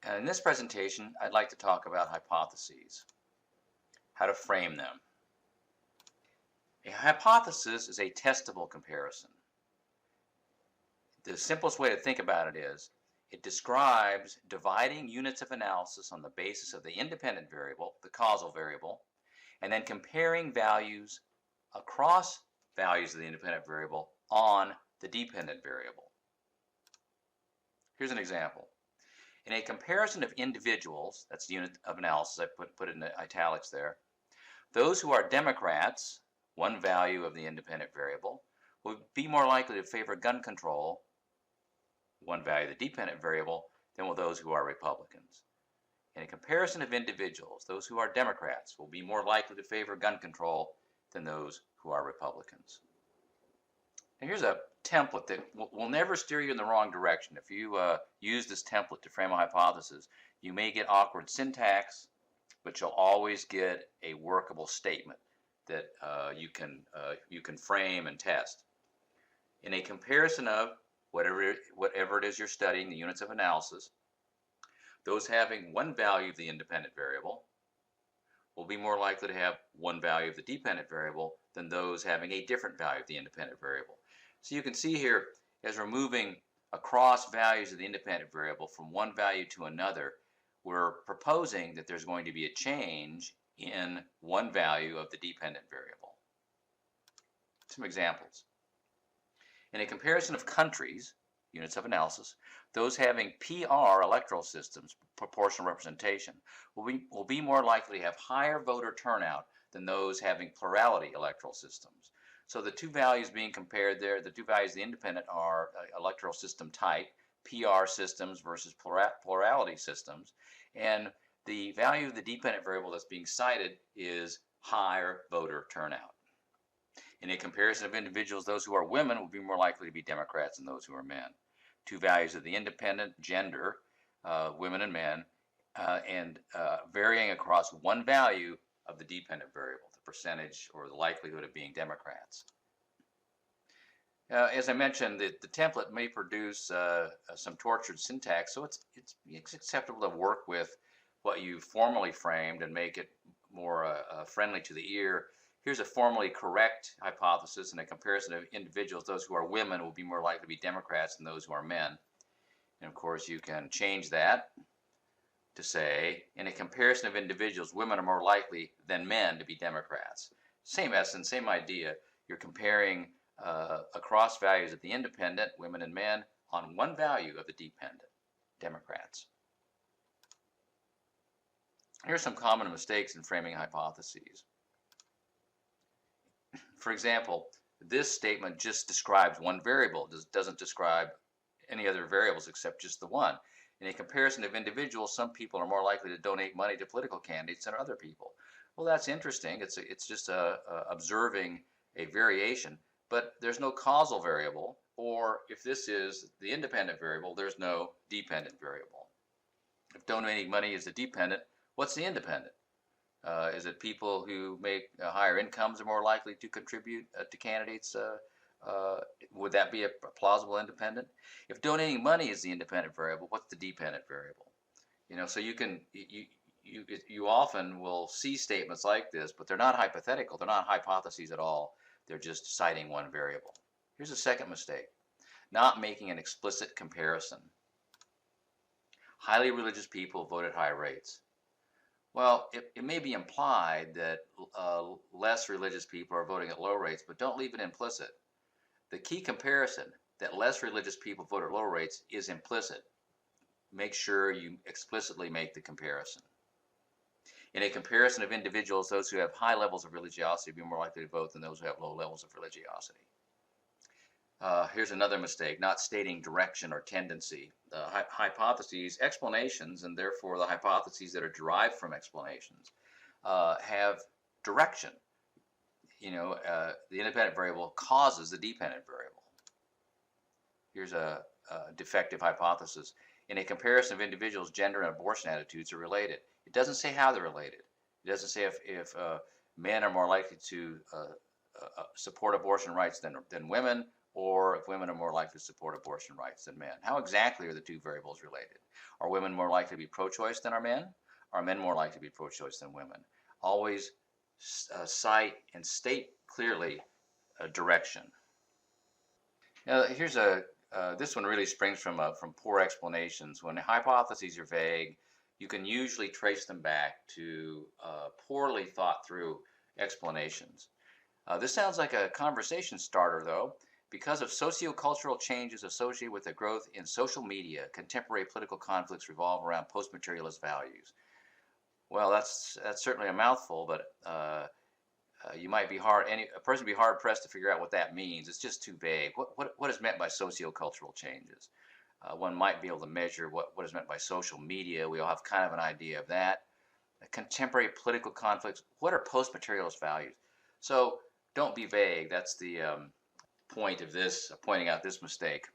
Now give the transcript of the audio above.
And in this presentation, I'd like to talk about hypotheses, how to frame them. A hypothesis is a testable comparison. The simplest way to think about it is it describes dividing units of analysis on the basis of the independent variable, the causal variable, and then comparing values across values of the independent variable on the dependent variable. Here's an example. In a comparison of individuals, that's the unit of analysis, I put it in the italics there, those who are Democrats, one value of the independent variable, will be more likely to favor gun control, one value of the dependent variable, than will those who are Republicans. In a comparison of individuals, those who are Democrats will be more likely to favor gun control than those who are Republicans. And here's a template that will never steer you in the wrong direction. If you use this template to frame a hypothesis, you may get awkward syntax, but you'll always get a workable statement that you can frame and test. In a comparison of whatever it is you're studying, the units of analysis, those having one value of the independent variable will be more likely to have one value of the dependent variable than those having a different value of the independent variable. So you can see here, as we're moving across values of the independent variable from one value to another, we're proposing that there's going to be a change in one value of the dependent variable. Some examples. In a comparison of countries, units of analysis, those having PR electoral systems, proportional representation, will be more likely to have higher voter turnout than those having plurality electoral systems. So the two values being compared there, the two values of the independent are electoral system type, PR systems versus plurality systems, and the value of the dependent variable that's being cited is higher voter turnout. In a comparison of individuals, those who are women will be more likely to be Democrats than those who are men. Two values of the independent, gender, women and men, and varying across one value of the dependent variable, the percentage or the likelihood of being Democrats. As I mentioned, the template may produce some tortured syntax, so it's acceptable to work with what you formally framed and make it more friendly to the ear. Here's a formally correct hypothesis. In a comparison of individuals, those who are women will be more likely to be Democrats than those who are men. And of course, you can change that to say, in a comparison of individuals, women are more likely than men to be Democrats. Same essence, same idea. You're comparing across values of the independent, women and men, on one value of the dependent, Democrats. Here are some common mistakes in framing hypotheses. For example, this statement just describes one variable. It doesn't describe any other variables except just the one. In a comparison of individuals, some people are more likely to donate money to political candidates than other people. Well, that's interesting. It's just observing a variation, but there's no causal variable, or if this is the independent variable, there's no dependent variable. If donating money is the dependent, what's the independent? Is it people who make higher incomes are more likely to contribute to candidates? Would that be a plausible independent? If donating money is the independent variable, what's the dependent variable? So you often will see statements like this, but they're not hypothetical. They're not hypotheses at all. They're just citing one variable. Here's a second mistake: not making an explicit comparison. Highly religious people vote at high rates. Well, it may be implied that less religious people are voting at low rates, but don't leave it implicit. The key comparison, that less religious people vote at low rates, is implicit. Make sure you explicitly make the comparison. In a comparison of individuals, those who have high levels of religiosity will be more likely to vote than those who have low levels of religiosity. Here's another mistake: not stating direction or tendency. Hypotheses, explanations, and therefore the hypotheses that are derived from explanations have direction. The independent variable causes the dependent variable. Here's a defective hypothesis. In a comparison of individuals, gender and abortion attitudes are related. It doesn't say how they're related. It doesn't say if men are more likely to support abortion rights than women, or if women are more likely to support abortion rights than men. How exactly are the two variables related? Are women more likely to be pro-choice than are men? Are men more likely to be pro-choice than women? Always cite and state clearly a direction. Now, here's this one really springs from poor explanations. When hypotheses are vague, you can usually trace them back to poorly thought through explanations. This sounds like a conversation starter, though. Because of sociocultural changes associated with the growth in social media, contemporary political conflicts revolve around post-materialist values. Well, that's certainly a mouthful, but you might be a person would be hard pressed to figure out what that means. It's just too vague. What is meant by sociocultural changes? One might be able to measure what is meant by social media. We all have kind of an idea of that. Contemporary political conflicts. What are post-materialist values? So don't be vague. That's the point of this, pointing out this mistake.